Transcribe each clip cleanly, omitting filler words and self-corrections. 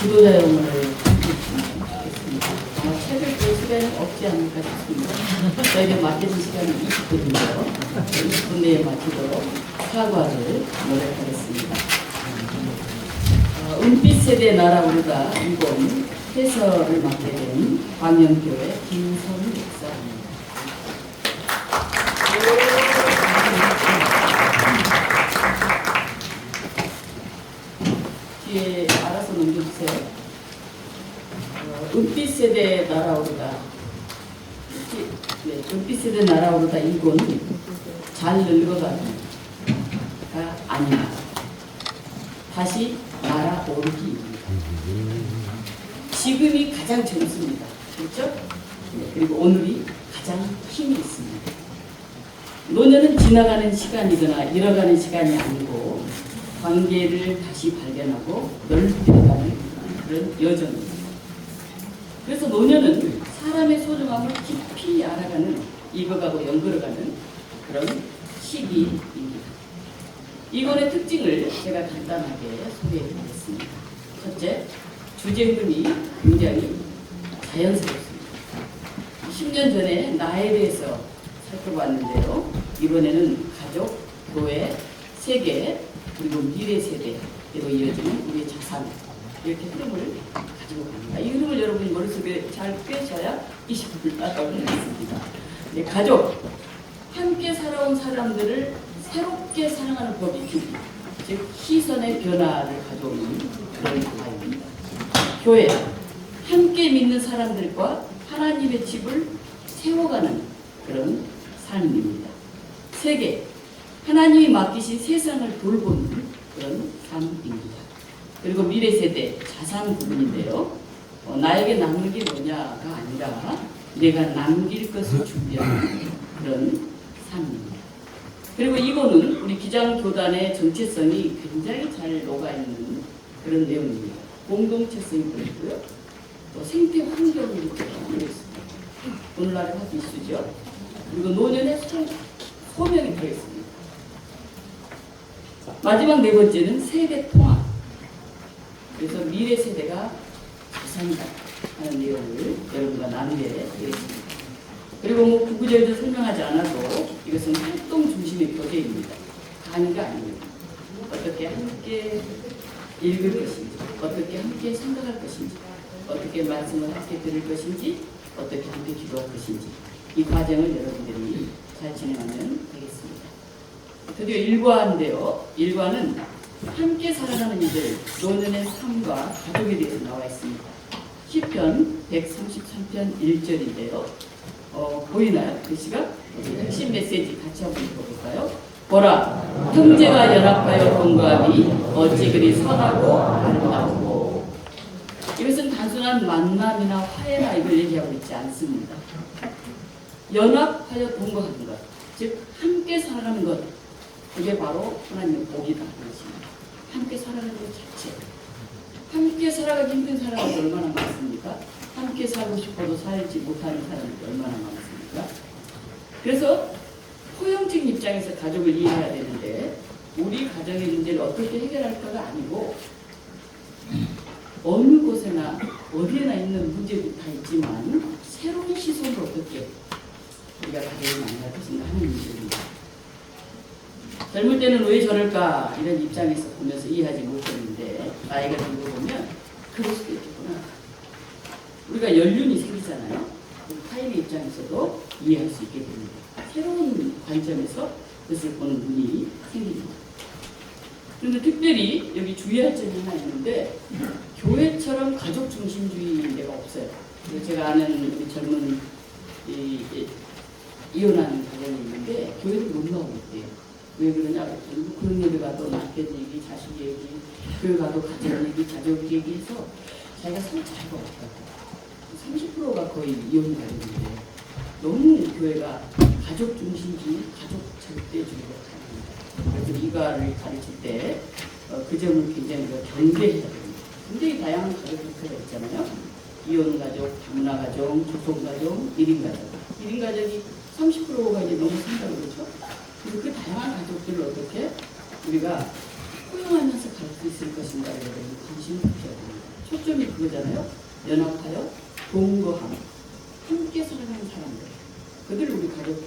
지도자용을 하겠습니다. 아마 책을 볼 시간이 없지 않을까 싶습니다. 저희가 맡겨진 시간이 20분인데요. 20분 내에 마치도록 사과를 노력하겠습니다. 은빛 세대 날아오르다 이번 해설을 맡게 된 광영교회 김선우 목사입니다. 뒤에 알아서 넘겨주세요. 은빛 세대 날아오르다. 네, 은빛 세대 날아오르다 이건 잘 늙어가가 아니다. 다시 날아오르기입니다. 지금이 가장 젊습니다. 그렇죠? 네, 그리고 오늘이 가장 힘이 있습니다. 노년은 지나가는 시간이거나 잃어가는 시간이 아니고 관계를 다시 발견하고 넓혀가는 그런 여정입니다. 그래서 노년은 사람의 소중함을 깊이 알아가는, 익어가고 연결어가는 그런 시기입니다. 이번의 특징을 제가 간단하게 소개해드리겠습니다. 첫째, 주제 흐름이 굉장히 자연스럽습니다. 10년 전에 나에 대해서 살펴봤는데요. 이번에는 가족, 교회, 세계, 그리고 미래 세대로 이어지는 우리의 자산, 이렇게 흐름을 가지고 갑니다. 이 흐름을 여러분이 머릿속에 잘 꿰셔야 20분을 따라오겠습니다. 네, 가족, 함께 살아온 사람들을 새롭게 사랑하는 법이 줍니다. 즉 시선의 변화를 가져오는 그런 과입니다. 교회, 함께 믿는 사람들과 하나님의 집을 세워가는 그런 삶입니다. 세계, 하나님이 맡기신 세상을 돌보는 그런 삶입니다. 그리고 미래 세대, 자산 부분인데요. 나에게 남는 게 뭐냐가 아니라 내가 남길 것을 준비하는 그런 삶입니다. 그리고 이거는 우리 기장교단의 정체성이 굉장히 잘 녹아있는 그런 내용입니다. 공동체성이 보이고요. 또 생태 환경이 들어있습니다. 오늘날의 핫 이슈죠. 그리고 노년의 소명이 들어있습니다. 마지막 네 번째는 세대 통합. 그래서 미래 세대가 자산이다 하는 내용을 여러분과 나누게 되겠습니다. 그리고 뭐 구구절절 설명하지 않아도 이것은 활동 중심의 교재입니다. 강의가 아닙니다. 어떻게 함께 읽을 것인지, 어떻게 함께 생각할 것인지, 어떻게 말씀을 함께 들을 것인지, 어떻게 함께 기도할 것인지, 이 과정을 여러분들이 잘 진행하면 되겠습니다. 드디어 1과인데요. 1과는 함께 살아가는 이들, 노년의 삶과 가족에 대해서 나와 있습니다. 시편 133편 1절인데요. 보이나요? 글씨가? 핵심 메시지 같이 한번 읽어볼까요? 보라, 형제가 연합하여 동거함이 어찌 그리 선하고 아름다우고. 이것은 단순한 만남이나 화해나 이걸 얘기하고 있지 않습니다. 연합하여 동거하는 것, 즉 함께 살아가는 것, 그게 바로 하나님의 복이다. 함께 살아가는 것 자체. 함께 살아가기 힘든 사람이 얼마나 많습니까? 함께 살고 싶어도 살지 못하는 사람이 얼마나 많습니까? 그래서 포용적인 입장에서 가족을 이해해야 되는데 우리 가정의 문제를 어떻게 해결할까가 아니고 어느 곳에나 어디에나 있는 문제도 다 있지만 새로운 시선으로 어떻게 우리가 가족을 만날 것인가 하는 문제입니다. 젊을 때는 왜 저럴까 이런 입장에서 보면서 이해하지 못했는데 나이가 들고 보면 그럴 수도 있겠구나. 우리가 연륜이 생기잖아요. 타인의 입장에서도 이해할 수 있게 됩니다. 새로운 관점에서 그것을 보는 눈이 생깁니다. 그런데 특별히 여기 주의할 점이 하나 있는데 교회처럼 가족 중심주의가 없어요. 제가 아는 우리 젊은 이혼하는 가정이 있는데 교회를 못 나오고 있대요. 왜 그러냐? 그런 얘기 가도 남편 얘기, 자식 얘기, 교회 가도 가정 얘기, 가족 얘기해서 자기가 잘 것 같다고. 30%가 거의 이혼 가정인데 너무 교회가 가족 중심주의, 가족 절대주의가 강합니다. 그래서 이가를 가르칠 때 그 점을 굉장히 경계해야 됩니다. 굉장히 다양한 가족 형태가 있잖아요. 이혼 가족, 다문화 가족, 조성 가족, 1인 가족. 1인 가족이 30%가 이제 너무 산다고 그렇죠? 그래서 그 다양한 가족들을 어떻게 우리가 포용하면서 갈 수 있을 것인가에 대한 관심을 가져야 됩니다. 초점이 그거잖아요. 연합하여 동거함, 함께 살아가는 사람들. 그들을 우리 가족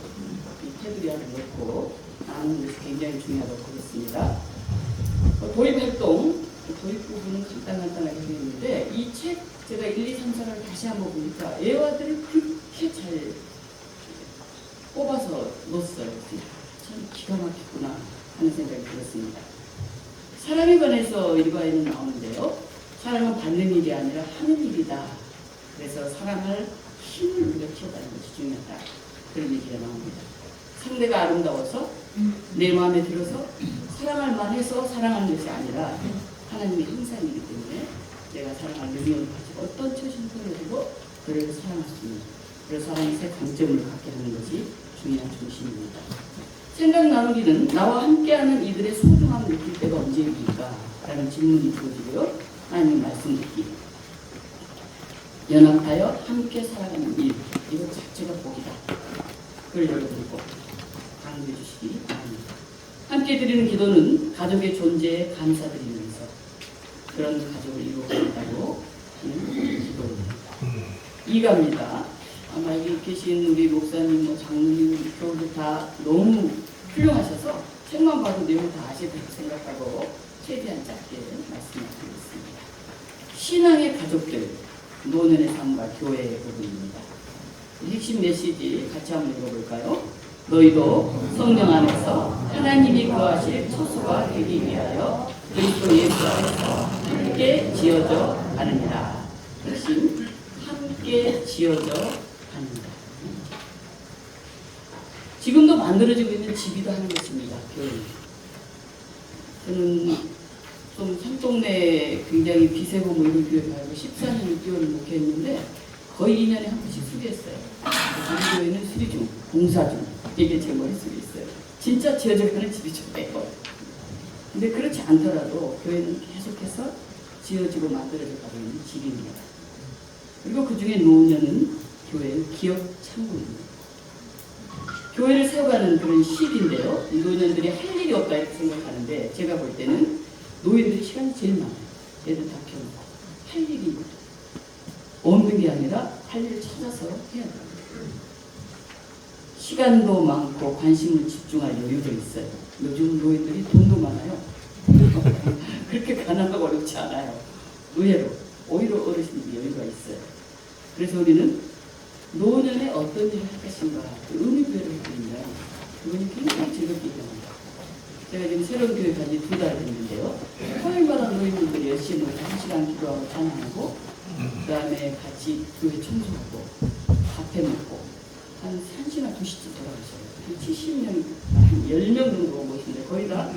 이 테두리 안에 넣고 나누는 것이 굉장히 중요하다고 보겠습니다. 도입활동, 도입 부분은 간단하게 되었는데 이 책 제가 1, 2, 3, 4를 다시 한번 보니까 애화들을 그렇게 잘 뽑아서 넣었어요. 참 기가 막혔구나 하는 생각이 들었습니다. 사람에 관해서 일과에는 나오는데요. 사랑은 받는 일이 아니라 하는 일이다. 그래서 사랑할 힘을 우리가 키워가는 것이 중요하다. 그런 얘기가 나옵니다. 상대가 아름다워서 내 마음에 들어서 사랑할 만해서 사랑하는 것이 아니라 하나님의 형상이기 때문에 내가 사랑할 능력을 가지고 어떤 처신을 해도 그를 사랑할 수 있는 그래서 사랑의 세 강점을 갖게 하는 것이 중요한 중심입니다. 생각 나누기는 나와 함께하는 이들의 소중함을 느낄 때가 언제입니까? 라는 질문이 주어지고요. 하나님 말씀 듣기. 연합하여 함께 살아가는 일. 이거 자체가 복이다. 그걸 여러분이 꼭 강조해 주시기 바랍니다. 함께 드리는 기도는 가족의 존재에 감사드리면서 그런 가족을 이루어간다고 하는 기도입니다. 이갑니다. 아마 여기 계신 우리 목사님, 장로님, 교우들 다 너무 훌륭하셔서 책만 봐도 내용 다 아실 거라고 생각하고 최대한 짧게 말씀드리겠습니다. 신앙의 가족들, 노년의 삶과 교회의 부분입니다. 핵심 메시지 같이 한번 읽어볼까요? 너희도 성령 안에서 하나님이 거하실 처소가 되기 위하여 그리스도 예수 안에서 함께 지어져 가느니라. 핵심, 함께 지어져 가느니라. 지금도 만들어지고 있는 집이도 하는 것입니다. 교회. 저는 좀 산동네 굉장히 비세고 뭐 이런 교회 가고 14년 6개월을 목회했는데 거의 2년에 한 번씩 수리했어요. 우리 교회는 수리 중, 공사 중. 이게 제 머릿속에 있어요. 진짜 지어져가는 집이 좋대요. 근데 그렇지 않더라도 교회는 계속해서 지어지고 만들어져 가고 있는 집입니다. 그리고 그 중에 노년은 교회의 기업 창구입니다. 교회를 세워가는 그런 시기인데요. 이 노년들이 할 일이 없다 이렇게 생각하는데 제가 볼 때는 노인들이 시간이 제일 많아요. 애들 다 키워놓고 할 일이 없는 게 아니라 할 일을 찾아서 해야 돼요. 시간도 많고 관심을 집중할 여유도 있어요. 요즘 노인들이 돈도 많아요. 그렇게 가난하고 어렵지 않아요. 의외로 오히려 어르신들이 여유가 있어요. 그래서 우리는 노년에 어떤 일을 할 것인가 그 의미부여를 해드립니다. 그분이 굉장히 즐겁게 일합니다. 제가 지금 새로운 교회 간지 2달 됐는데요. 토요일마다 노인분들이 열심히 1시간 기도하고 찬양하고 그 다음에 같이 교회 청소하고 밥해 먹고 한 1시나 2시쯤 돌아가셔요. 70명, 한 10명 정도 오고 계신데 거의 다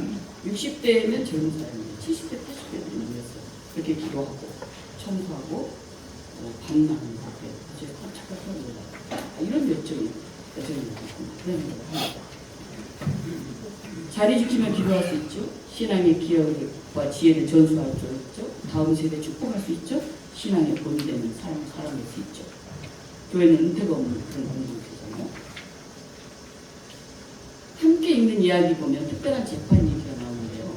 60대면 젊은 사람이에요. 70대, 80대들이 모였어요. 그렇게 기도하고 청소하고 밤나는 곳에 제가 깜짝깜짝 놀라요. 이런 여정이 있구나. 그런 생각을 합니다. 자리 지키면 기도할 수 있죠. 신앙의 기억과 지혜를 전수할 수 있죠. 다음 세대 축복할 수 있죠. 신앙의 본이 되는 삶을 살아낼 수 있죠. 교회는 은퇴가 없는 그런 공동체잖아요. 함께 읽는 이야기 보면 특별한 재판 얘기가 나오는데요.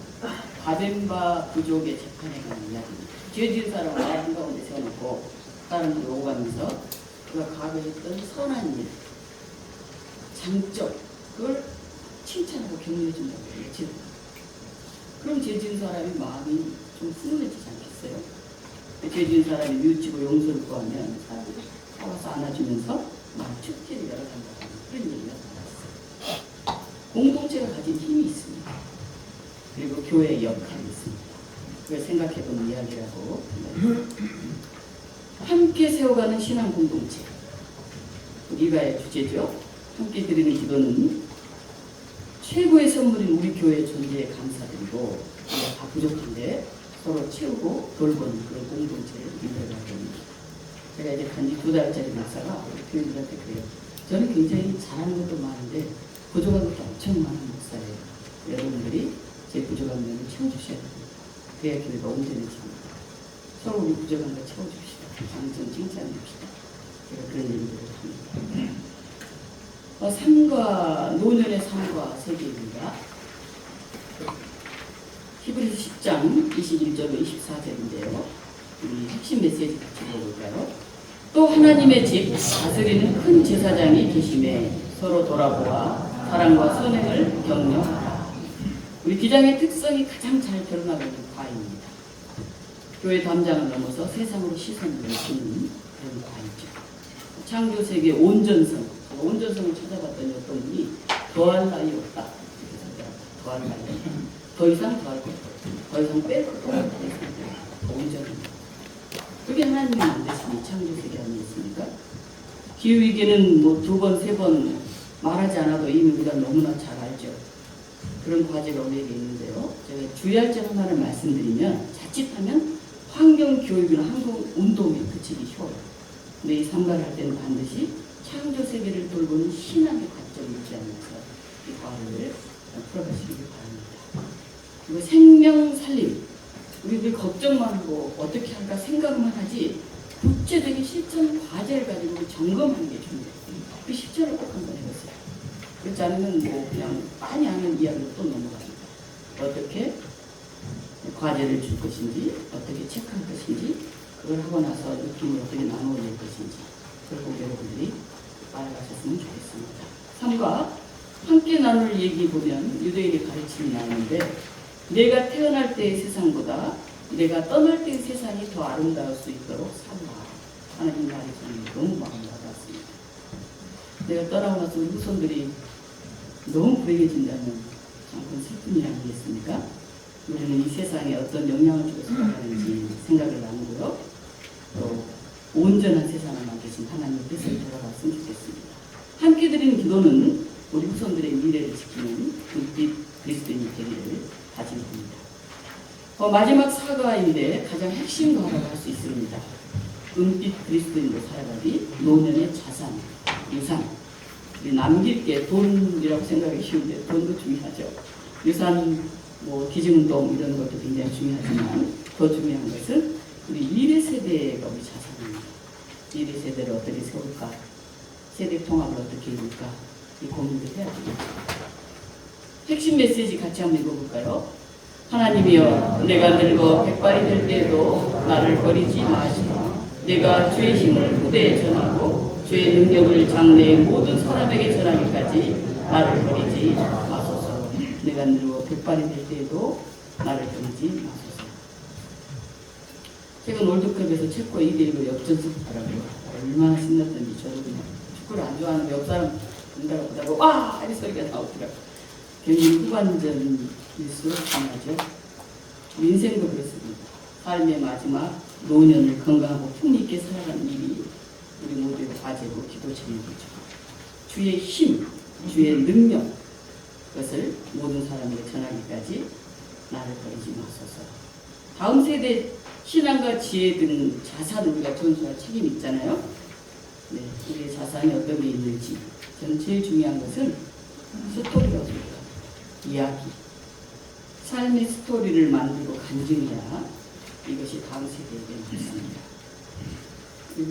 바벤바 부족의 재판에 관한 이야기입니다. 죄 지은 사람을 한가운데 세워놓고 다른 분을 오가면서 그가 과거에 했던 선한 일, 장점, 그걸 칭찬하고 격려해준다고 해요. 그럼 죄 지은 사람이 마음이 좀 훈훈해지지 않겠어요? 죄 지은 사람이 뉘우치고 용서를 구하면 사람들이 와서 안아주면서 축제를 열어간다는 그런 얘기가 나왔어요. 공동체가 가진 힘이 있습니다. 그리고 교회의 역할이 있습니다. 그걸 생각해보는 이야기라고 함께 세워가는 신앙 공동체. 우리가의 주제죠. 함께 드리는 기도는 최고의 선물인 우리 교회의 존재에 감사드리고 우리가 다 부족한데 서로 채우고 돌보는 그런 공동체를 만들어가야 됩니다. 제가 이제 간지 2달짜리 목사가 우리 교인들한테 그래요. 저는 굉장히 잘하는 것도 많은데 부족한 것도 엄청 많은 목사예요. 여러분들이 제 부족한 면을 채워주셔야 됩니다. 그래야 교회가 온전해집니다. 서로 우리 부족한 걸 채워줍시다. 장점 칭찬해줍시다. 제가 그런 얘기들을 합니다. 삶과 노년의 삶과 세계입니다. 히브리서 10장 21절로 24절인데요. 우리 핵심 메시지 같이 읽어볼까요? 또 하나님의 집 다스리는 큰 제사장이 계심에 서로 돌아보아 사랑과 선행을 격려하라. 우리 기장의 특성이 가장 잘 드러나고 있는 과입니다. 교회 담장을 넘어서 세상으로 시선을 내주는 그런 과이죠. 창조세계 온전성, 온전성을 찾아봤더니 어떤 분이 더할 나위 없다. 더할 나위 없다. 더 이상 더할 것도 없다. 더 이상 뺄 것도 없다. 온전합니다. 그게 하나님이 만드신 창조세계 아니겠습니까? 기후위기는 뭐 2번, 3번 말하지 않아도 이미 우리가 너무나 잘 알죠. 그런 과제가 우리에게 있는데요. 제가 주의할 점 하나를 말씀드리면 자칫하면 환경교육이나 환경운동에 그치기 쉬워요. 근데 이 상관할 때는 반드시 창조세계를 돌보는 신앙의 관점이 있지 않으면서 이 과를 풀어가시기 바랍니다. 그리고 생명살림, 우리들 걱정만 하고 어떻게 할까 생각만 하지 구체적인 실천 과제를 가지고 점검하는 게 중요해요. 그 실천을 꼭 한번 해보세요. 그렇지 않으면 뭐 그냥 많이 하는 이야기로 또 넘어갑니다. 어떻게 과제를 줄 것인지, 어떻게 체크할 것인지, 그걸 하고 나서 느낌을 어떻게 나눠낼 것인지, 그걸 꼭 여러분들이 알아가셨으면 좋겠습니다. 3과 함께 나눌 얘기 보면 유대인의 가르침이 나오는데, 내가 태어날 때의 세상보다 내가 떠날 때의 세상이 더 아름다울 수 있도록 살라. 하나님 말이 저는 너무 마음에 와닿았습니다. 내가 떠나고 나서 우리 후손들이 너무 불행해진다면 참 그건 슬픈 일 아니겠습니까? 우리는 이 세상에 어떤 영향을 주고 살아가는지 생각을 나누고요. 또 온전한 세상을 맡기신 하나님의 뜻을 돌아봤으면 좋겠습니다. 함께 드리는 기도는 우리 후손들의 미래를 지키는 불빛 그리스도인이 되기를 다짐합니다. 마지막 사과인데 가장 핵심 과라고 할 수 있습니다. 은빛 그리스도인으로 살아가기, 노년의 자산, 유산. 남길 게 돈이라고 생각하기 쉬운데 돈도 중요하죠. 유산, 뭐 기증운동 이런 것도 굉장히 중요하지만 더 중요한 것은 우리 미래 세대가 우리 자산입니다. 미래 세대를 어떻게 세울까? 세대 통합을 어떻게 이룰까? 이 고민을 해야 됩니다. 핵심 메시지 같이 한번 읽어볼까요? 하나님이여, 내가 늙어 백발이 될 때에도 나를 버리지 마시라. 내가 주의 힘을 후대에 전하고 주의 능력을 장래의 모든 사람에게 전하기까지 나를 버리지 마소서. 내가 늙어 백발이 될 때에도 나를 버리지 마소서. 최근 월드컵에서 체코 2대1로 역전승하더라고요. 얼마나 신났던지. 저도 그냥 축구를 안 좋아하는 옆 사람 본다고 보다가 와! 이 소리가 나오더라고요. 경기 후반전일수록 중요하죠. 인생도 그렇습니다. 삶의 마지막 노년을 건강하고 풍미있게 살아가는 일이 우리 모두의 과제고 기도 제목이죠. 주의 힘, 주의 능력, 그것을 모든 사람에게 전하기까지 나를 버리지 마소서. 다음 세대 신앙과 지혜 등 자산을 우리가 전수할 책임이 있잖아요. 네, 우리의 자산이 어떤 게 있는지. 저는 제일 중요한 것은 스토리라고 생각합니다. 이야기. 삶의 스토리를 만들고 간증해야 이것이 다음 세대에게 맞습니다.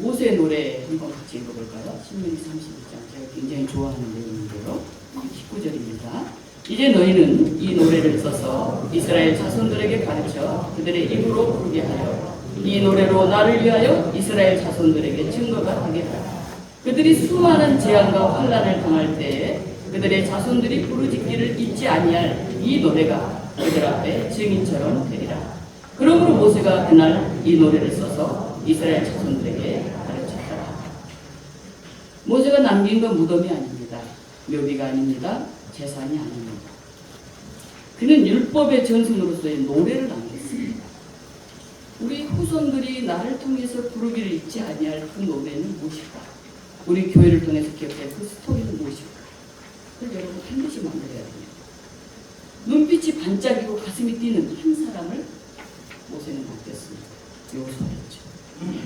모세의 노래 한번 같이 읽어볼까요? 신명기 32장. 제가 굉장히 좋아하는 내용인데요. 19절입니다. 이제 너희는 이 노래를 써서 이스라엘 자손들에게 가르쳐 그들의 입으로 부르게 하여 이 노래로 나를 위하여 이스라엘 자손들에게 증거가 되게 하라. 그들이 수많은 재앙과 환난을 당할 때에 그들의 자손들이 부르짖기를 잊지 아니할 이 노래가 그들 앞에 증인처럼 되리라. 그러므로 모세가 그날 이 노래를 써서 이스라엘 자손들에게 가르쳤더라. 모세가 남긴 건 무덤이 아닙니다. 묘비가 아닙니다. 재산이 아닙니다. 그는 율법의 전승으로서의 노래를 남겼습니다. 우리 후손들이 나를 통해서 부르기를 잊지 아니할 그 노래는 무엇일까? 우리 교회를 통해서 기억할 그 스토리는 무엇일까? 그걸 여러분 반드시 만들어야 됩니다. 눈빛이 반짝이고 가슴이 뛰는 한 사람을 모세는 맡겼습니다. 요소였죠.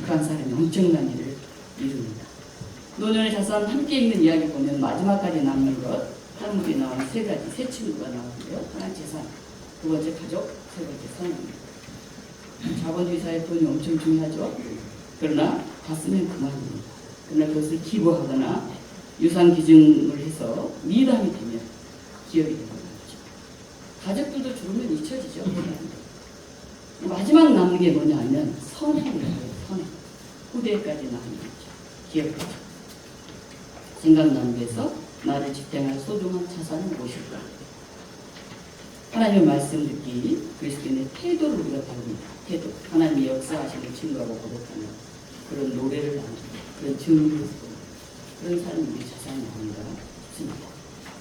그 한 사람이 엄청난 일을 이룹니다. 노년의 자산 함께 읽는 이야기 보면 마지막까지 남는 것 탈무드에 나온 세 가지, 세 친구가 나오는데요. 하나 재산, 두 번째 가족, 세 번째 선입니다. 자본주의 사회 돈이 엄청 중요하죠. 그러나 다 쓰면 그만입니다. 그러나 그것을 기부하거나 유산 기증을 해서 미담이 되면 기업이 되는 거죠. 가족들도 죽으면 잊혀지죠. 마지막 남는 게 뭐냐면 선행이라고 해요. 선행. 후대까지 나누죠. 기억하죠. 생각나누에서 나를 지탱할 소중한 자산은 무엇일까? 하나님의 말씀 듣기, 그리스도인의 태도를 우리가 배웁니다. 태도. 하나님의 역사하심을 증거하고 고백하는 그런 노래를 나누고 그런 증거를 쓰고 그런 삶이 우리 자산이 아닌가 싶습니다.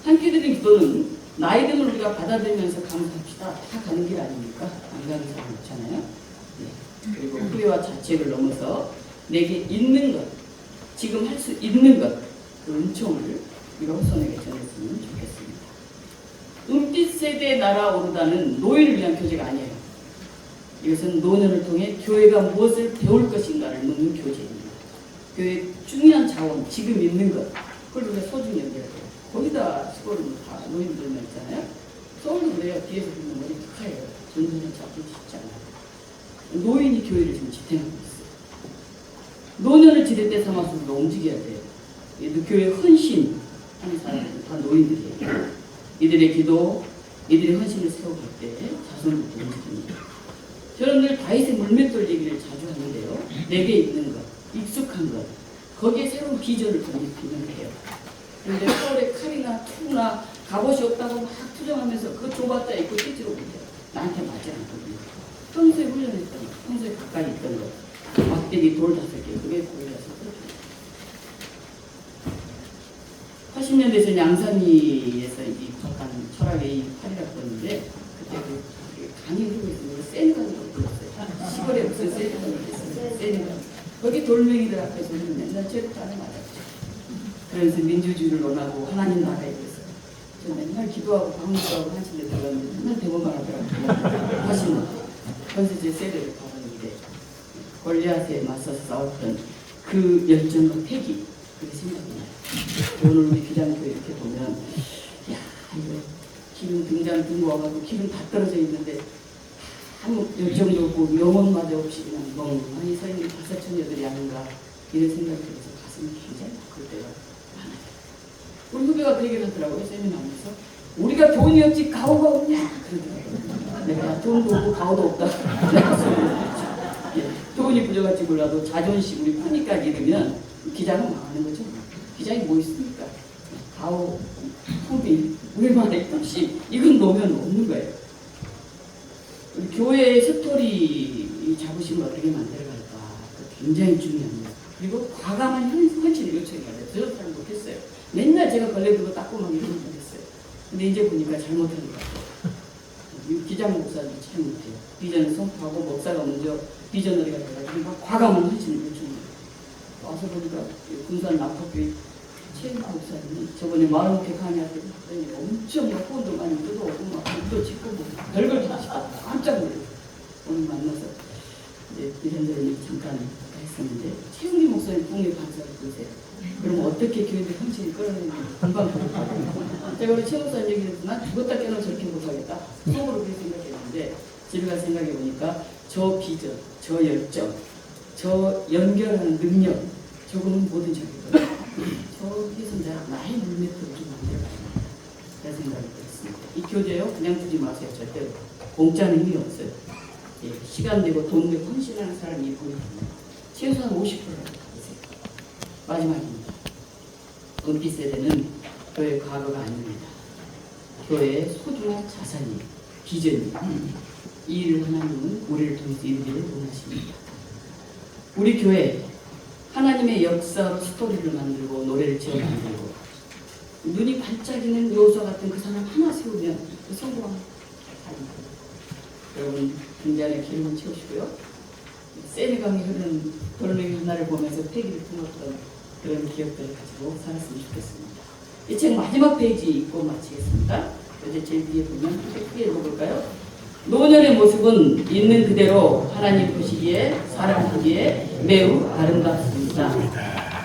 함께 드린 기도는 나이 듦을 우리가 받아들이면서 감사합시다. 다 가는 길 아닙니까? 안 가는 사람 없잖아요. 네. 그리고 후회와 자책을 넘어서 내게 있는 것, 지금 할 수 있는 것, 그 은총을 우리가 후손에게 전했으면 좋겠습니다. 은빛 세대에 날아오르다는 노예를 위한 교재가 아니에요. 이것은 노년을 통해 교회가 무엇을 배울 것인가를 묻는 교재입니다. 교회의 중요한 자원, 지금 있는 것, 그걸 우리가 소중히 여겨야 돼요. 거기다 시골은 다 노인들만 있잖아요. 서울도 그래요. 뒤에서 보면 머리 툭해요. 전도는 잡기 쉽지 않아요. 노인이 교회를 지금 지탱하고 있어요. 노년을 지렛대 삼아서 우리가 움직여야 돼요. 교회 헌신 하는 사람들은 다 노인들이에요. 이들의 기도, 이들의 헌신을 세워갈 때 자손부터 움직입니다. 저는 늘 다윗의 물맷돌 얘기를 자주 하는데요. 내게 있는 것, 익숙한 것, 거기에 새로운 비전을 던지면 해요. 그런데 서울에 칼이나 투나 갑옷이 없다고 막 투정하면서 그거 좁았다 입고 띠지로 못해요. 나한테 맞지 않거든요. 평소에 훈련했던 거, 평소에 가까이 있던 거, 막대기 돌 5개, 그게 보이라서 그렇죠. 80년대에서 양산리에서 이 북한 철학의 이 팔이라고 그러는데 그때 그 강이 흐르고 있으면 세네강이라고 불렀어요. 시골에 무슨 세네강이 있었어요. 세네강. 거기 돌멩이들 앞에서 우리는 맨날 체육관에 맞았죠. 그래서 민주주의를 논하고 하나님 나라에 있어요. 저 맨날 기도하고 방문하고 하신데 들어갔는데 맨날 대본만 하더라고요. 하시는. 그래서 제 세대를 받은 일에 골리앗에 맞서서 싸웠던 그 열정과 패기, 그게 생각이 나요. 오늘 우리 기장교회 이렇게 보면 야 이거 기름 등잔 들고 와가지고 기름 다 떨어져 있는데 아무 열정도 없고 영혼마저 없이 그냥 멍하니 서 있는 다사천여들이 아닌가 이런 생각이 들어서 가슴이 굉장히 아플 때가 많아요. 우리 후배가 그 얘기를 하더라고요. 세미나에서 우리가 돈이 없지 가오가 없냐 그러더라고요. 내가 돈도 없고 가오도 없다. 예, 돈이 부족할지 몰라도 자존심 우리 뿌니까지 이르면 기장은 망하는 거죠. 기장이 뭐 있습니까? 가오, 후비, 우리만의 입시 이건 놓으면 없는 거예요. 우리 교회의 스토리 자부심을 어떻게 만들어갈까 굉장히 중요합니다. 그리고 과감한 헌신을 요청해야 돼요. 저도 잘 못했어요. 맨날 제가 걸레들고 닦고만 이러는 못했어요. 근데 이제 보니까 잘못한 것 같아요. 기장 목사도 잘 못해요. 비전을 선포하고 목사가 먼저 비전너리가 돼가지고 막 과감한 헌신을 요청해요. 와서 보니까 군산 남포교회 최인구 목사님이 저번에 마을목회 강의하더니 엄청 막 후원도 많이 뜯어오고 막 물도 짓고 뭐 별걸 다 짓고 깜짝 놀랐어요. 오늘 만나서 이제 이런저런 잠깐 했었는데 최은기 목사님 국내 강사를 보세요. 그럼 어떻게 교회들 헌신이 끌어내는지 금방 보겠다고. 제가 우리 최 목사님 얘기를 해서 난 죽었다 깨나 저렇게 못하겠다. 속으로 그렇게 생각했는데 집에 가서 생각해보니까 저 비전, 저 열정, 저 연결하는 능력 저거는 뭐든지 하겠거든요. 저기서 이제 나의 물맷돌을 좀 만들어가야 그런 생각이 들었습니다. 이 교재요 그냥 두지 마세요. 절대로 공짜는 힘이 없어요. 예, 시간 내고 돈 내고 헌신하는 사람이 보이면 최소한 50%라도 받으세요. 마지막입니다. 은빛 세대는 교회의 과거가 아닙니다. 교회의 소중한 자산이 비전이 이 일을 하나님은 우리를 통해서 이루기를 원하십니다. 우리 교회 하나님의 역사로 스토리를 만들고 노래를 지어 만들고 눈이 반짝이는 요소 같은 그 사람 하나 세우면 그 성공한 삶입니다. 여러분 등잔에 기름을 채우시고요. 세네강이 흐르는 돌멩이 하나를 보면서 패기를 품었던 그런 기억들을 가지고 살았으면 좋겠습니다. 이 책 마지막 페이지 읽고 마치겠습니다. 어제 제일 위에 보면 크게 읽어볼까요? 노년의 모습은 있는 그대로 하나님 보시기에 사람 보기에 매우 아름답습니다.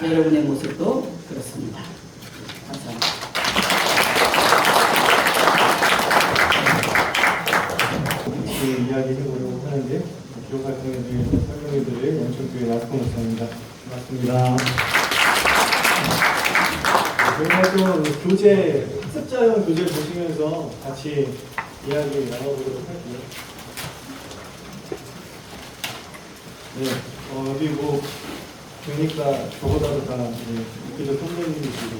여러분의 모습도 그렇습니다. 감사합니다. 그 이야기 해보려고 하는데 기록 활동에 대해서 설명해드릴 영천교회 나스코 목사입니다. 반갑습니다. 저희가 좀 교재, 학습자용 교재를 보시면서 같이 이야기 나눠보도록 할게요. 네, 여기 뭐 그러니까 저보다도 다 유기적 선배님이시고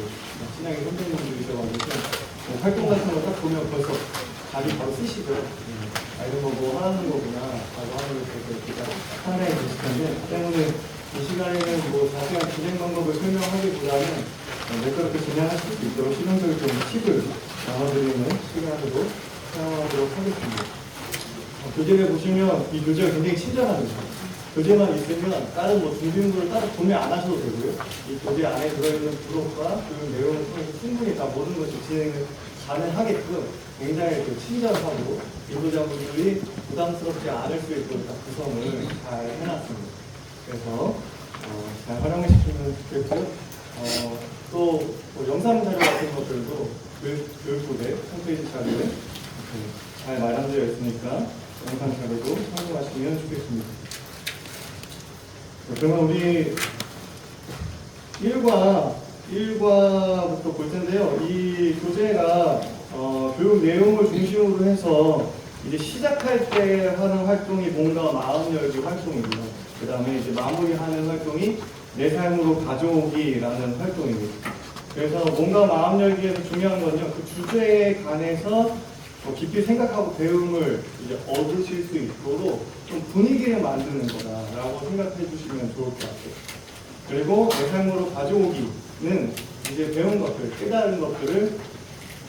신앙의 선배님들이셔가지고 활동 같은 거 딱 보면 벌써 자기 바로 쓰시고요. 이런 거 뭐 하는 거구나 라고 하는 게 상당히 비슷한데 때문에 이 시간에는 뭐 자세한 진행 방법을 설명하기보다는 매끄럽게 진행하실 수 있도록 실용적인 좀 팁을 나눠드리는 시간으로 사용하도록 하겠습니다. 교재를 보시면 이 교재가 굉장히 친절합니다. 교재만 있으면 다른 뭐 준비물을 따로 구매 안 하셔도 되고요. 이 교재 안에 들어있는 부록과 그 내용을 통해서 충분히 다 모든 것이 진행을 가능하게끔 굉장히 친절하고 인도자분들이 부담스럽지 않을 수 있도록 다 구성을 잘 해놨습니다. 그래서 잘 활용하시면 좋겠고요. 또뭐 영상 자료 같은 것들도 교육부대 홈페이지 자료에 잘 마련되어 있으니까 영상 자료도 참고하시면 좋겠습니다. 그러면 우리 1과부터 볼 텐데요. 이 교재가 교육 내용을 중심으로 해서 이제 시작할 때 하는 활동이 몸과 마음 열기 활동이고요. 그 다음에 이제 마무리하는 활동이 내 삶으로 가져오기라는 활동입니다. 그래서 몸과 마음 열기에서 중요한 건요, 그 주제에 관해서 깊이 생각하고 배움을 이제 얻으실 수 있도록 좀 분위기를 만드는 거다라고 생각해 주시면 좋을 것 같아요. 그리고 내 삶으로 가져오기는 이제 배운 것들, 깨달은 것들을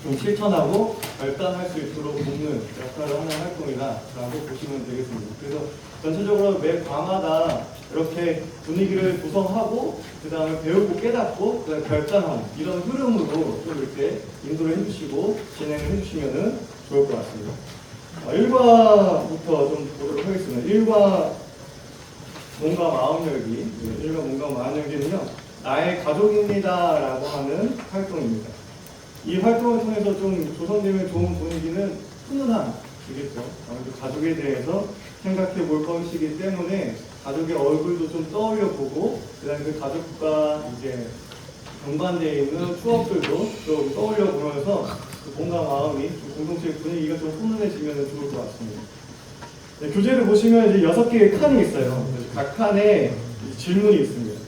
좀 실천하고 결단할 수 있도록 돕는 역할을 하는 활동이다라고 보시면 되겠습니다. 그래서 전체적으로 매 과마다 이렇게 분위기를 구성하고 그 다음에 배우고 깨닫고 그 다음에 결단하는 이런 흐름으로 좀 이렇게 인도를 해주시고 진행을 해주시면 좋을 것 같습니다. 1과부터 좀 보도록 하겠습니다. 1과 몸과 마음 열기. 1과 몸과 마음 열기는요, 나의 가족입니다 라고 하는 활동입니다. 이 활동을 통해서 좀 조성되면 좋은 분위기는 훈훈함이겠죠. 아무래도 가족에 대해서 생각해 볼 것이기 때문에 가족의 얼굴도 좀 떠올려 보고, 그 다음에 그 가족과 이제 연관되어 있는 추억들도 좀 떠올려 보면서 몸과 마음이 공동체 분위기가 좀 훈훈해지면 좋을 것 같습니다. 네, 교재를 보시면 이제 6개의 칸이 있어요. 각 칸에 질문이 있습니다.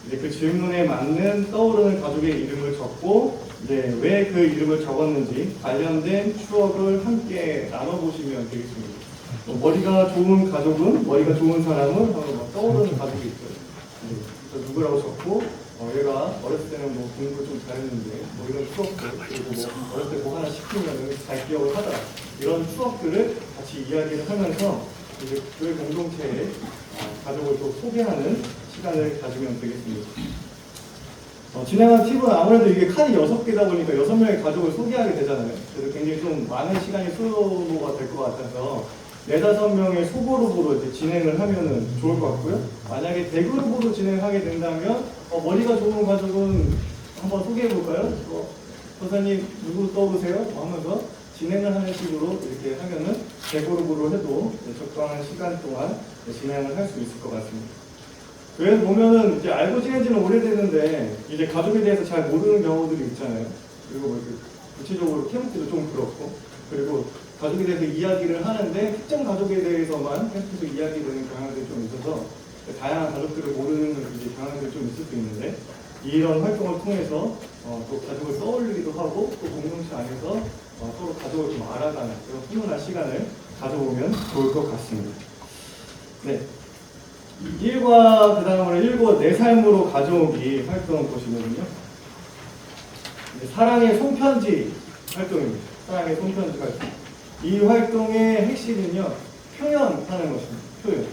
이제 그 질문에 맞는 떠오르는 가족의 이름을 적고, 이제 왜 그 이름을 적었는지 관련된 추억을 함께 나눠보시면 되겠습니다. 머리가 좋은 가족은, 머리가 좋은 사람은 하고 떠오르는 가족이 있어요. 네, 누구라고 적고, 얘가 어렸을 때는 뭐 공부 좀 잘했는데, 뭐 이런 추억들, 그리고 뭐 어렸을 때 뭐 하나 시키면 잘 기억을 하더라. 이런 추억들을 같이 이야기를 하면서 이제 교회 공동체의 가족을 또 소개하는 시간을 가지면 되겠습니다. 진행한 팁은 아무래도 이게 칸이 6개다 보니까 6명의 가족을 소개하게 되잖아요. 그래서 굉장히 좀 많은 시간이 소요가 될 것 같아서 4-5명의 소그룹으로 이제 진행을 하면 좋을 것 같고요. 만약에 대그룹으로 진행하게 된다면 머리가 좋은 가족은 한번 소개해 볼까요? 선생님 누구 떠오르세요? 하면서 진행을 하는 식으로 이렇게 하면은 대그룹으로 해도 적당한 시간 동안 진행을 할 수 있을 것 같습니다. 그래서 보면은 이제 알고 지낸 지는 오래됐는데 이제 가족에 대해서 잘 모르는 경우들이 있잖아요. 그리고 뭐 이렇게 구체적으로 캐묻기도 좀 그렇고, 그리고 가족에 대해서 이야기를 하는데 특정 가족에 대해서만 계속해서 이야기되는 경향들이 좀 있어서 다양한 가족들을 모르는 이제 경향들이 좀 있을 수 있는데, 이런 활동을 통해서 또 가족을 떠올리기도 하고 또 공동체 안에서 서로 가족을 좀 알아가는 그런 훈훈한 시간을 가져보면 좋을 것 같습니다. 네. 1과 그 다음으로 1과 내 삶으로 가져오기 활동을 보시면요, 사랑의 손편지 활동입니다. 사랑의 손편지 활동. 이 활동의 핵심은요, 표현하는 것입니다. 표현.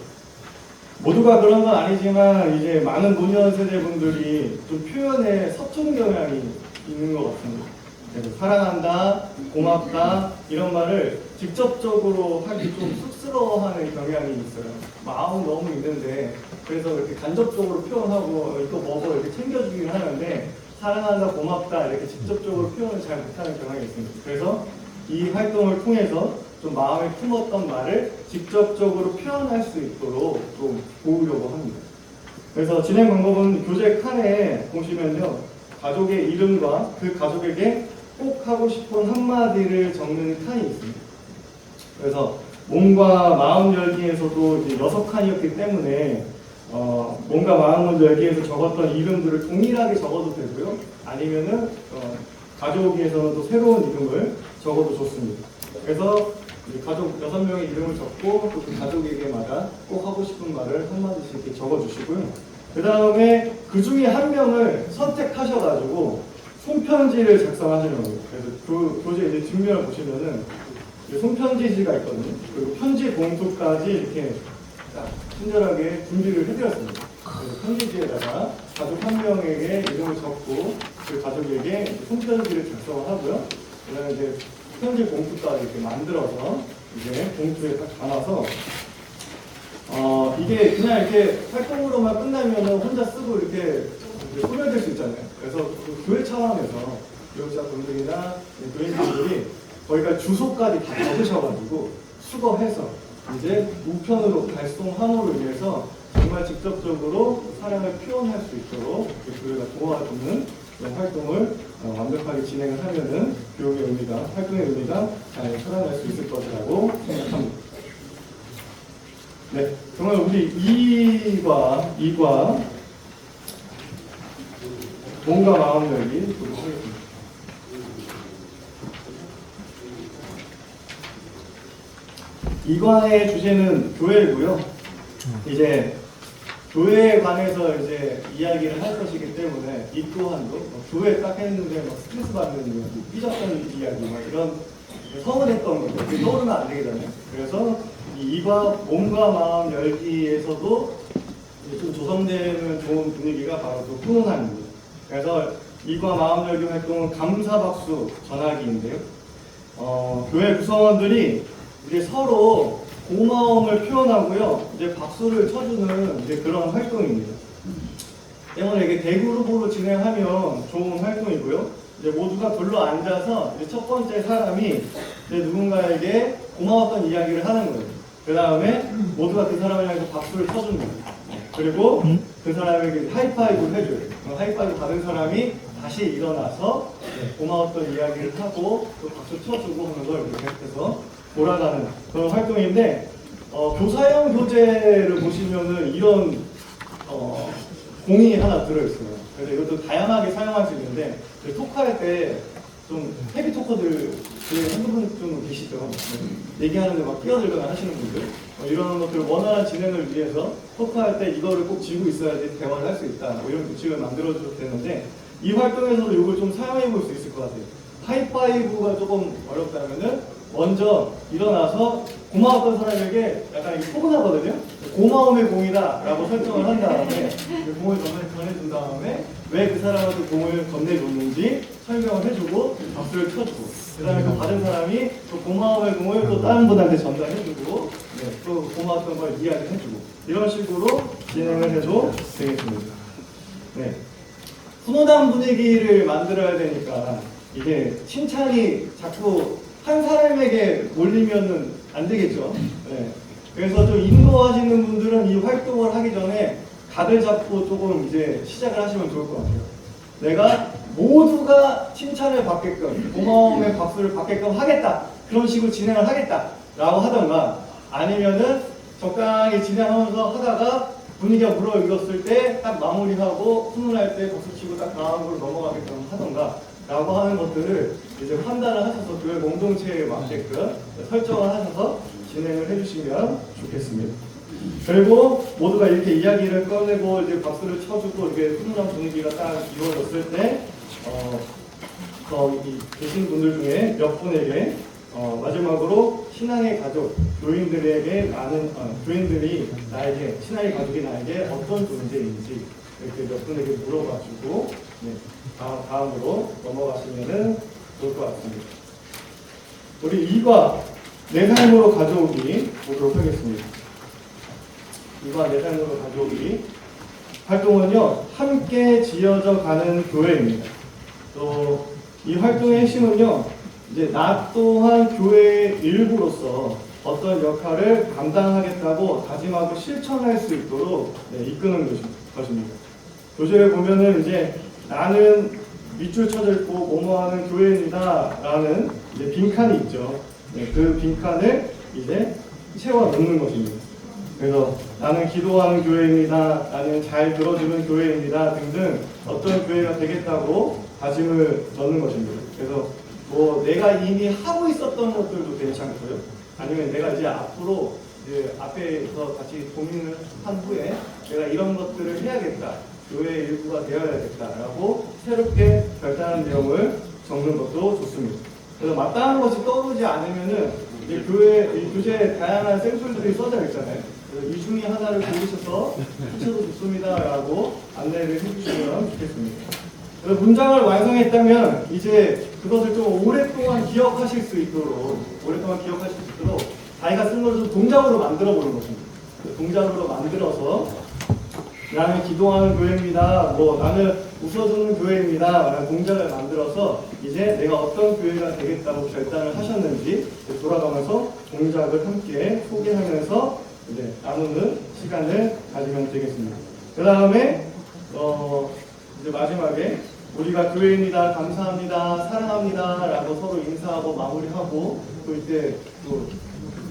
모두가 그런 건 아니지만 이제 많은 노년 세대 분들이 좀 표현에 서툰 경향이 있는 것 같습니다. 그래서 사랑한다, 고맙다 이런 말을 직접적으로 하기 좀 쑥스러워하는 경향이 있어요. 마음은 너무 있는데 그래서 이렇게 간접적으로 표현하고 이거 먹어 이렇게 챙겨주긴 하는데 사랑한다, 고맙다 이렇게 직접적으로 표현을 잘 못하는 경향이 있습니다. 그래서 이 활동을 통해서 좀 마음에 품었던 말을 직접적으로 표현할 수 있도록 좀 도우려고 합니다. 그래서 진행 방법은 교재 칸에 보시면요, 가족의 이름과 그 가족에게 꼭 하고 싶은 한마디를 적는 칸이 있습니다. 그래서 몸과 마음 열기에서도 이제 6칸이었기 때문에 몸 몸과 마음을 열기에서 적었던 이름들을 동일하게 적어도 되고요. 아니면은 가족에서는 또 새로운 이름을 적어도 좋습니다. 그래서 가족 6명의 이름을 적고 또 그 가족에게마다 꼭 하고 싶은 말을 한마디씩 이렇게 적어주시고요. 그 다음에 그 중에 한 명을 선택하셔가지고 손편지를 작성하시는 거예요. 그래서 그 교재 이제 뒷면을 보시면은 손편지지가 있거든요. 그리고 편지 봉투까지 이렇게 딱 친절하게 준비를 해드렸습니다. 그래서 편지지에다가 가족 한 명에게 이름을 적고 그 가족에게 손편지를 작성을 하고요. 그다음에 이제 편지 봉투까지 이렇게 만들어서 이제 봉투에 딱 담아서 이게 그냥 이렇게 활동으로만 끝나면은 혼자 쓰고 이렇게 소멸될 수 있잖아요. 그래서 그 교회 차원에서 교육자분들이나 교인분들이 거기가 주소까지 다 적으셔가지고 수거해서 이제 우편으로 발송함으로 인해서 정말 직접적으로 사랑을 표현할 수 있도록 교회가 도와주는 그런 활동을 완벽하게 진행을 하면은 교육의 의미가, 활동의 의미가 잘 살아날 수 있을 것이라고 생각합니다. 네, 정말 우리 2과 몸과 마음 열기 보도록 하겠습니다. 이과의 주제는 교회고요. 이제 교회에 관해서 이제 이야기를 할 것이기 때문에 이 또한도 교회 딱 했는데 막 스트레스 받는 삐졌던 이야기 막 이런 서운했던 것들 서운하면 안 되잖아요. 그래서 이 이과 몸과 마음 열기에서도 좀 조성되는 좋은 분위기가 바로 또 훈훈함입니다. 그래서 이과 마음 열기 활동은 감사 박수 전하기인데요. 교회 구성원들이 이제 서로 고마움을 표현하고요. 이제 박수를 쳐주는 이제 그런 활동입니다. 때문에 이게 대그룹으로 진행하면 좋은 활동이고요. 이제 모두가 둘러 앉아서 이제 첫 번째 사람이 이제 누군가에게 고마웠던 이야기를 하는 거예요. 그 다음에 모두가 그 사람을 향해서 박수를 쳐줍니다. 그리고 그 사람에게 하이파이브를 해줘요. 하이파이브 받은 사람이 다시 일어나서 고마웠던 이야기를 하고 또 박수 쳐주고 하는 걸 이렇게 해서 돌아가는 그런 활동인데 교사형 교재를 보시면은 이런 공이 하나 들어있어요. 그래서 이것도 다양하게 사용할 수 있는데 토크할 때 좀 헤비 토커들 한두 분 좀 계시죠. 얘기하는데 막 끼어들거나 하시는 분들 이런 것들 원활한 진행을 위해서 토크할 때 이거를 꼭 쥐고 있어야지 대화를 할 수 있다. 뭐 이런 규칙을 만들어줘도 되는데 이 활동에서도 이걸 좀 사용해 볼 수 있을 것 같아요. 하이파이브가 조금 어렵다면은 먼저 일어나서 고마웠던 사람에게 약간 이게 포근하거든요. 고마움의 공이다 라고 설정을 한 다음에 그 공을 전해준 다음에 왜 그 사람한테 공을 건네줬는지 설명을 해주고 박수를 쳐주고 그 다음에 그 받은 사람이 또 고마움의 공을 또 다른 분한테 전달해주고 또 고마웠던 걸 이야기해주고 이런 식으로 진행을 해도 되겠습니다. 네. 훈훈한 분위기를 만들어야 되니까 이게 칭찬이 자꾸 한 사람에게 몰리면은 안 되겠죠. 네. 그래서 좀 인도하시는 분들은 이 활동을 하기 전에 각을 잡고 조금 이제 시작을 하시면 좋을 것 같아요. 내가 모두가 칭찬을 받게끔 고마움의 박수를 받게끔 하겠다. 그런 식으로 진행을 하겠다. 라고 하던가 아니면은 적당히 진행하면서 하다가 분위기가 무르익었을 때 딱 마무리하고 훈훈할 때 박수치고 딱 다음으로 넘어가게끔 하던가 라고 하는 것들을 이제 판단을 하셔서 교회 공동체에 맞게끔 설정을 하셔서 진행을 해주시면 좋겠습니다. 그리고 모두가 이렇게 이야기를 꺼내고 이제 박수를 쳐주고 이렇게 훈훈한 분위기가 딱 이루어졌을 때 거기 계신 분들 중에 몇 분에게 마지막으로 신앙의 가족, 교인들에게 교인들이 나에게, 신앙의 가족이 나에게 어떤 존재인지 이렇게 몇 분에게 물어봐주고 다음으로 넘어가시면 좋을 것 같습니다. 우리 2과 내 삶으로 가져오기 보도록 하겠습니다. 2과 내 삶으로 가져오기 활동은요, 함께 지어져 가는 교회입니다. 또 이 활동의 핵심은요, 이제 나 또한 교회의 일부로서 어떤 역할을 감당하겠다고 다짐하고 실천할 수 있도록 이끄는 것입니다. 교재를 보면은 이제 나는 밑줄 쳐져 있고 뭐뭐하는 교회입니다 라는 이제 빈칸이 있죠. 그 빈칸을 이제 채워 넣는 것입니다. 그래서 나는 기도하는 교회입니다. 나는 잘 들어주는 교회입니다. 등등 어떤 교회가 되겠다고 다짐을 넣는 것입니다. 그래서 뭐 내가 이미 하고 있었던 것들도 괜찮고요. 아니면 내가 이제 앞으로 이제 앞에서 같이 고민을 한 후에 내가 이런 것들을 해야겠다. 교회의 일부가 되어야겠다라고 새롭게 결단한 내용을 적는 것도 좋습니다. 그래서 마땅한 것이 떠오르지 않으면은 이제 교회 이 교재에 다양한 샘플들이 써져 있잖아요. 그래서 이 중에 하나를 고르셔서 하셔도 좋습니다라고 안내를 해주시면 좋겠습니다. 그래서 문장을 완성했다면 이제 그것을 좀 오랫동안 기억하실 수 있도록 자기가 쓴 것을 좀 동작으로 만들어 보는 것입니다. 동작으로 만들어서 나는 기도하는 교회입니다. 뭐 나는 웃어주는 교회입니다. 라는 동작을 만들어서 이제 내가 어떤 교회가 되겠다고 결단을 하셨는지 돌아가면서 동작을 함께 소개하면서 이제 나누는 시간을 가지면 되겠습니다. 그 다음에 이제 마지막에 우리가 교회입니다. 감사합니다. 사랑합니다. 라고 서로 인사하고 마무리하고 또 이때 또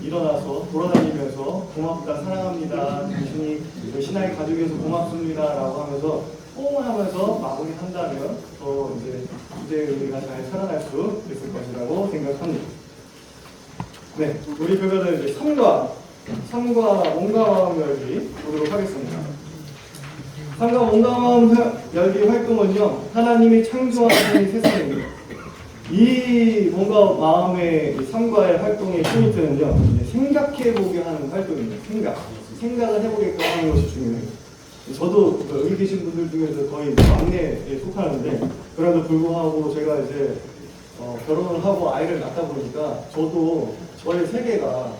일어나서 돌아다니면서 고맙다, 사랑합니다. 당신이 신앙의 가족에서 고맙습니다. 라고 하면서 호응하면서 마무리한다면 더 이제 주제의 의미가 잘 살아날 수 있을 것이라고 생각합니다. 네, 우리 그러면 이제 3과 몸과 마음 열기 보도록 하겠습니다. 3과 몸과 마음 열기 활동은요, 하나님이 창조하신 세상입니다. 이 뭔가 마음의 3과의 활동의 포인트는요, 생각해보게 하는 활동입니다. 생각을 해보게끔 하는 것이 중요해요. 저도 여기 계신 분들 중에서 거의 막내에 속하는데, 그래도 불구하고 제가 이제 결혼을 하고 아이를 낳다 보니까 저도 저의 세계가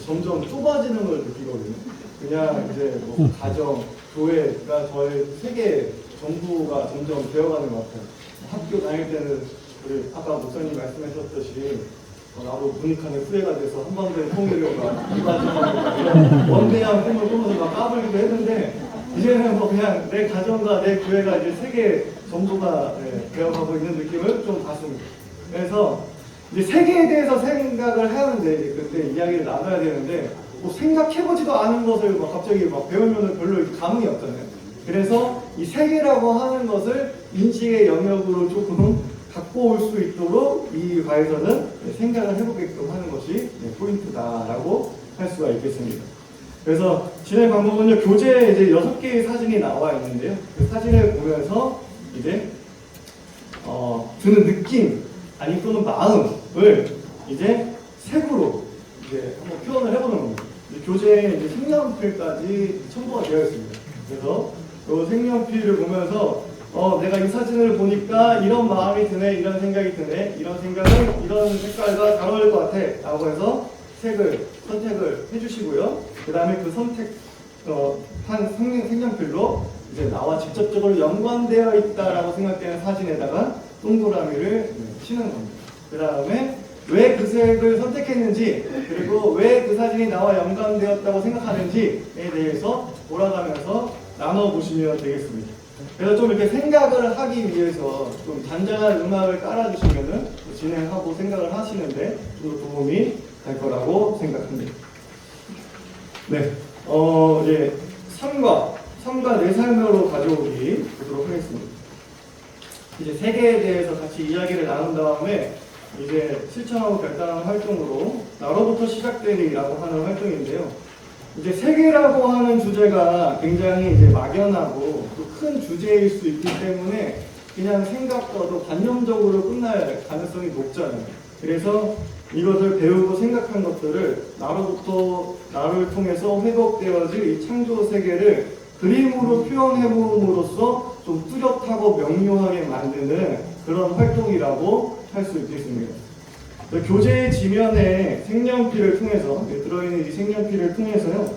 점점 좁아지는 걸 느끼거든요. 그냥 이제 뭐 가정, 교회가 저의 세계 전부가 점점 되어가는 것 같아요. 학교 다닐 때는 우리 아까 목사님 말씀하셨듯이 나도 분익하는 후회가 돼서 한 번 더 통일을 이바지하고 이런 원대한 꿈을 꾸면서 막 까불기도 했는데 이제는 뭐 그냥 내 가정과 내 교회가 이제 세계 전부가 되어가고 있는 느낌을 좀 받습니다. 그래서 이제 세계에 대해서 생각을 하는데 이제 그때 이야기를 나눠야 되는데 뭐 생각해보지도 않은 것을 막 갑자기 막 배우면은 별로 감흥이 없잖아요. 그래서 이 세계라고 하는 것을 인식의 영역으로 조금 갖고 올 수 있도록 이 과에서는 생각을 해보게끔 하는 것이 포인트다라고 할 수가 있겠습니다. 그래서 진행 방법은요, 교재에 이제 6개의 사진이 나와 있는데요. 그 사진을 보면서 이제 드는 느낌 아니 또는 마음을 이제 색으로 이제 한번 표현을 해보는 겁니다. 교재에 이제 색연필까지 첨부가 되어 있습니다. 그래서 이 색연필을 보면서 내가 이 사진을 보니까 이런 마음이 드네, 이런 생각이 드네, 이런 생각은 이런 색깔과 잘 어울릴 것 같아 라고 해서 색을 선택을 해주시고요. 그 다음에 그 선택한 색연필로 이제 나와 직접적으로 연관되어 있다라고 생각되는 사진에다가 동그라미를 치는 겁니다. 그 다음에 왜 그 색을 선택했는지, 그리고 왜 그 사진이 나와 연관되었다고 생각하는지에 대해서 돌아가면서 나눠보시면 되겠습니다. 그래서 좀 이렇게 생각을 하기 위해서 좀 잔잔한 음악을 깔아주시면은 진행하고 생각을 하시는데 좀 도움이 될 거라고 생각합니다. 네, 이제 3과 내 삶으로 가져오기 보도록 하겠습니다. 이제 세계에 대해서 같이 이야기를 나눈 다음에 이제 실천하고 결단하는 활동으로 나로부터 시작되리라고 하는 활동인데요. 이제 세계라고 하는 주제가 굉장히 이제 막연하고 또 큰 주제일 수 있기 때문에 그냥 생각과도 관념적으로 끝날 가능성이 높잖아요. 그래서 이것을 배우고 생각한 것들을 나로부터 나를 통해서 회복되어질 이 창조 세계를 그림으로 표현해봄으로써 좀 뚜렷하고 명료하게 만드는 그런 활동이라고 할 수 있겠습니다. 교재의 지면에 색연필을 통해서 들어있는 이 색연필을 통해서요,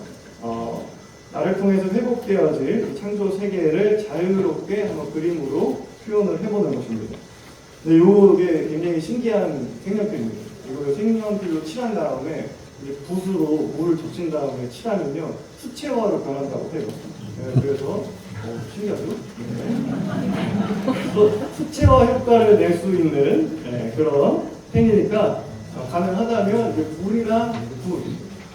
나를 통해서 회복되어질 창조 세계를 자유롭게 한번 그림으로 표현을 해보는 것입니다. 근데 이게 굉장히 신기한 색연필입니다. 이걸 색연필로 칠한 다음에 이제 붓으로 물을 적신 다음에 칠하면요 수채화로 변한다고 해요. 그래서 신기하죠? 수채화 효과를 낼 수 있는 그런 펜이니까 가능하다면 이제 물이랑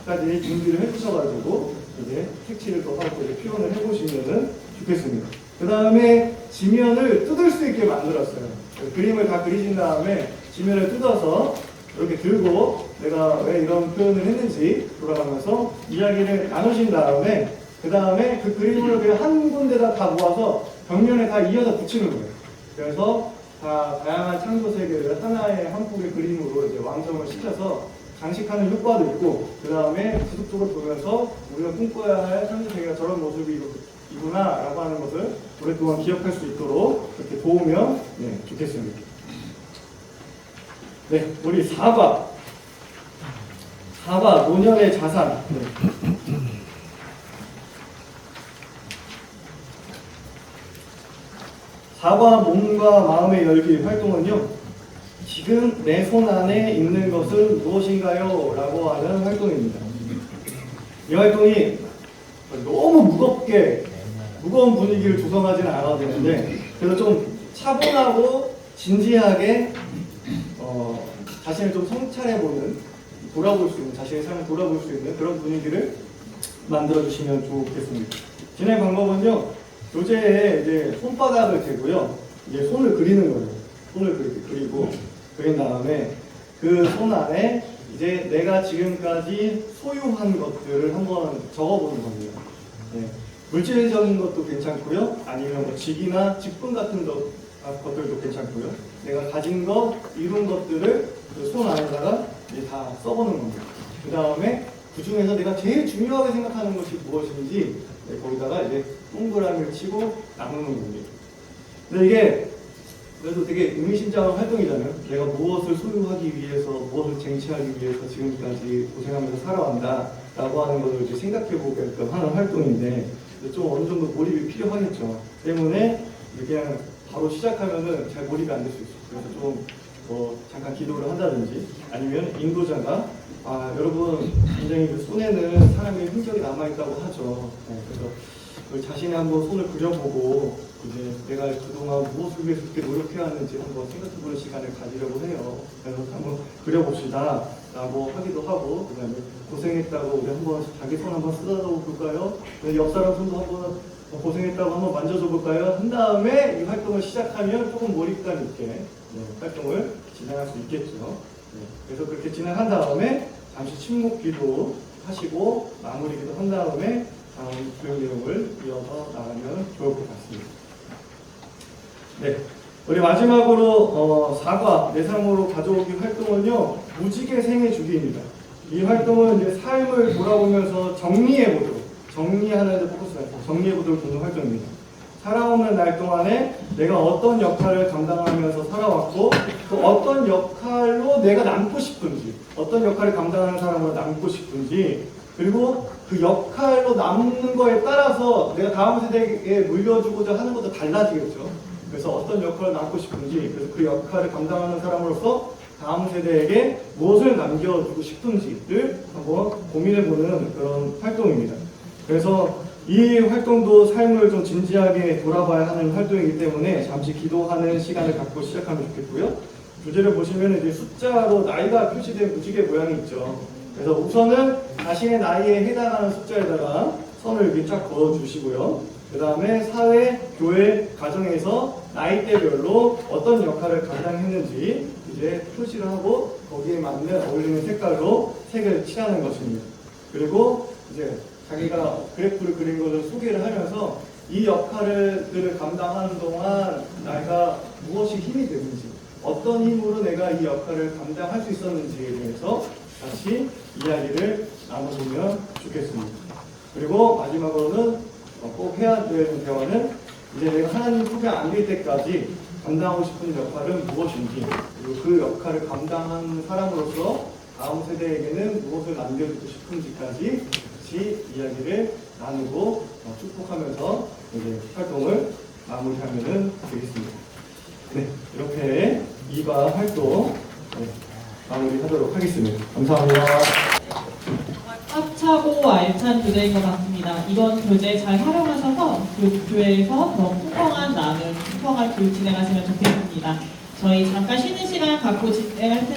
붓까지 준비를 해주셔가지고 이제 색칠을 또 하고 이제 표현을 해보시면은 좋겠습니다. 그 다음에 지면을 뜯을 수 있게 만들었어요. 그림을 다 그리신 다음에 지면을 뜯어서 이렇게 들고 내가 왜 이런 표현을 했는지 돌아가면서 이야기를 나누신 다음에 그 다음에 그 그림을 그냥 한 군데다 다 모아서 벽면에 다 이어서 붙이는 거예요. 그래서 다 다양한 창조 세계를 하나의 한 폭의 그림으로 이제 완성을 시켜서 장식하는 효과도 있고 그 다음에 지속적으로 보면서 우리가 꿈꿔야 할 창조 세계가 저런 모습이구나 라고 하는 것을 오랫동안 기억할 수 있도록 이렇게 도우면 좋겠습니다. 네, 우리 4과 노년의 자산. 네. 사과 몸과 마음의 열기 활동은요, 지금 내 손 안에 있는 것은 무엇인가요? 라고 하는 활동입니다. 이 활동이 너무 무거운 분위기를 조성하지는 않아도 되는데, 그래서 좀 차분하고 진지하게 자신을 좀 성찰해보는, 자신의 삶을 돌아볼 수 있는 그런 분위기를 만들어주시면 좋겠습니다. 진행 방법은요, 교재에 이제 손바닥을 대고요, 이제 손을 그리는 거예요. 손을 그리고 그린 다음에 그 손 안에 이제 내가 지금까지 소유한 것들을 한번 적어보는 겁니다. 네. 물질적인 것도 괜찮고요, 아니면 뭐 직이나 직분 같은 것들도 괜찮고요. 내가 가진 것, 이룬 것들을 그 손 안에다가 이제 다 써보는 겁니다. 그 다음에 그 중에서 내가 제일 중요하게 생각하는 것이 무엇인지 거기다가 이제 동그라미를 치고 나누는 겁니다. 근데 이게 그래도 되게 의미심장한 활동이잖아요. 내가 무엇을 소유하기 위해서, 무엇을 쟁취하기 위해서 지금까지 고생하면서 살아왔다 라고 하는 것을 이제 생각해보게끔 하는 활동인데 좀 어느 정도 몰입이 필요하겠죠. 때문에 그냥 바로 시작하면은 잘 몰입이 안 될 수 있어요. 그래서 좀 잠깐 기도를 한다든지 아니면 인도자가 여러분 굉장히 그 손에는 사람의 흔적이 남아있다고 하죠. 그래서 자신의 한번 손을 그려보고 이제 내가 그동안 무엇을 위해서 그렇게 노력해왔는지 한번 생각해보는 시간을 가지려고 해요. 그래서 한번 그려봅시다 라고 하기도 하고, 그 다음에 고생했다고 우리 한번 자기 손 한번 쓰다듬어 볼까요? 옆 사람 손도 한번 고생했다고 한번 만져줘 볼까요? 한 다음에 이 활동을 시작하면 조금 몰입감 있게 활동을 진행할 수 있겠죠. 그래서 그렇게 진행한 다음에 잠시 침묵 기도 하시고 마무리 기도 한 다음에 다음 교육 내용을 이어서 나가면 좋을 것 같습니다. 네, 우리 마지막으로 사과 내상으로 가져오기 활동은요, 무지개 생애 주기입니다. 이 활동은 이제 삶을 돌아보면서 정리하는 데 포커스해서 정리해보도록 돕는 활동입니다. 살아오는 날 동안에 내가 어떤 역할을 감당하면서 살아왔고 또 어떤 역할로 내가 남고 싶은지, 어떤 역할을 감당하는 사람으로 남고 싶은지, 그리고 그 역할로 남는 거에 따라서 내가 다음 세대에 물려주고자 하는 것도 달라지겠죠. 그래서 어떤 역할을 남고 싶은지, 그래서 그 역할을 감당하는 사람으로서 다음 세대에게 무엇을 남겨주고 싶은지를 한번 고민해보는 그런 활동입니다. 그래서 이 활동도 삶을 좀 진지하게 돌아봐야 하는 활동이기 때문에 잠시 기도하는 시간을 갖고 시작하면 좋겠고요. 주제를 보시면 이제 숫자로 나이가 표시된 무지개 모양이 있죠. 그래서 우선은 자신의 나이에 해당하는 숫자에다가 선을 이렇게 쫙 그어주시고요. 그 다음에 사회, 교회, 가정에서 나이대별로 어떤 역할을 감당했는지 이제 표시를 하고 거기에 맞는 어울리는 색깔로 색을 칠하는 것입니다. 그리고 이제 자기가 그래프를 그린 것을 소개를 하면서 이 역할들을 감당하는 동안 내가 무엇이 힘이 되는지, 어떤 힘으로 내가 이 역할을 감당할 수 있었는지에 대해서 같이 이야기를 나눠보면 좋겠습니다. 그리고 마지막으로는 꼭 해야 되는 대화는 이제 내가 하나님 품에 안길 때까지 감당하고 싶은 역할은 무엇인지, 그리고 그 역할을 감당한 사람으로서 다음 세대에게는 무엇을 남겨주고 싶은지까지 같이 이야기를 나누고 축복하면서 이제 활동을 마무리하면 되겠습니다. 네, 이렇게 2과 활동 마무리하도록 하겠습니다. 감사합니다. 꽉 차고 알찬 교재인 것 같습니다. 이번 교재 잘 활용하셔서 교회에서 더 풍성한 나눔, 풍성한 교육 진행하시면 좋겠습니다. 저희 잠깐 쉬는 시간 갖고 진행할 텐데